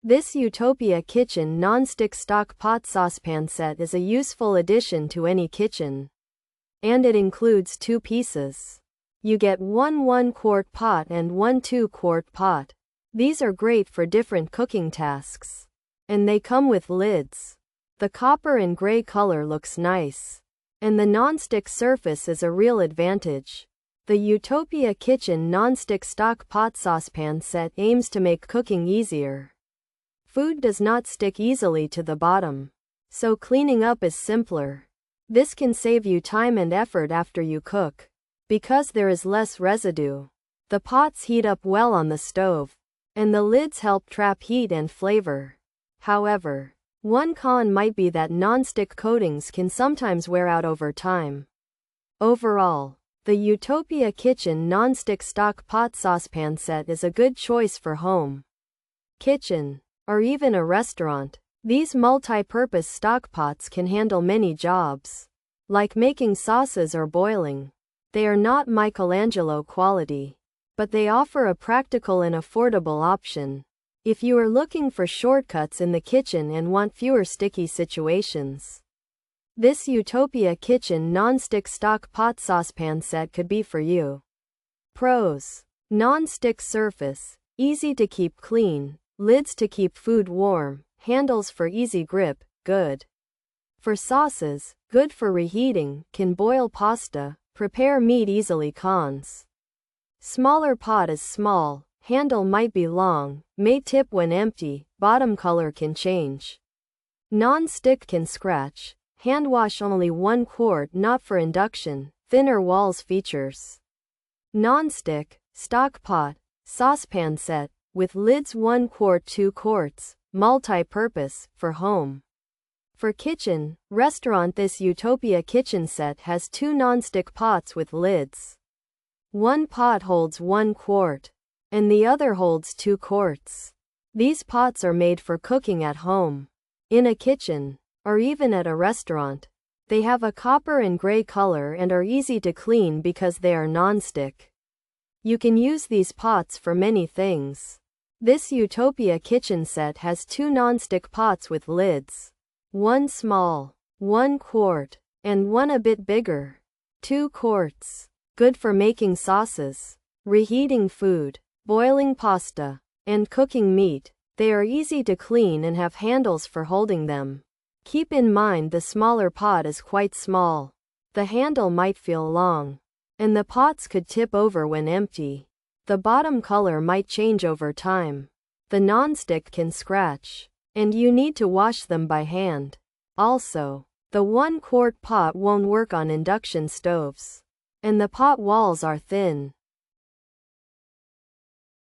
This Utopia Kitchen Non-Stick Stock Pot Saucepan set is a useful addition to any kitchen. And it includes 2 pieces. You get one 1-quart pot and one 2-quart pot. These are great for different cooking tasks. And they come with lids. The copper and gray color looks nice. And the non-stick surface is a real advantage. The Utopia Kitchen Non-Stick Stock Pot Saucepan set aims to make cooking easier. Food does not stick easily to the bottom, so cleaning up is simpler. This can save you time and effort after you cook. Because there is less residue, the pots heat up well on the stove, and the lids help trap heat and flavor. However, one con might be that non-stick coatings can sometimes wear out over time. Overall, the Utopia Kitchen Non-Stick Stock Pot Saucepan set is a good choice for home, kitchen, or even a restaurant. These multi-purpose stock pots can handle many jobs, like making sauces or boiling. They are not Michelangelo quality, but they offer a practical and affordable option. If you are looking for shortcuts in the kitchen and want fewer sticky situations, this Utopia Kitchen Non-Stick Stock Pot Saucepan set could be for you. Pros: non-stick surface, easy to keep clean, lids to keep food warm, handles for easy grip, good for sauces, good for reheating, can boil pasta, prepare meat easily. Cons: smaller pot is small, handle might be long, may tip when empty, bottom color can change. Non-stick can scratch, hand wash only 1 quart, not for induction, thinner walls. Features: non-stick, stock pot, saucepan set, with lids 1 quart 2 quarts, multi-purpose, for home. For kitchen, restaurant. This Utopia Kitchen set has 2 non-stick pots with lids. One pot holds 1 quart, and the other holds 2 quarts. These pots are made for cooking at home, in a kitchen, or even at a restaurant. They have a copper and gray color and are easy to clean because they are non-stick. You can use these pots for many things. This Utopia Kitchen set has 2 non-stick pots with lids. One small, 1 quart, and one a bit bigger, 2 quarts. Good for making sauces, reheating food, boiling pasta, and cooking meat. They are easy to clean and have handles for holding them. Keep in mind the smaller pot is quite small. The handle might feel long, and the pots could tip over when empty. The bottom color might change over time. The non-stick can scratch, and you need to wash them by hand. Also, the 1 quart pot won't work on induction stoves, and the pot walls are thin.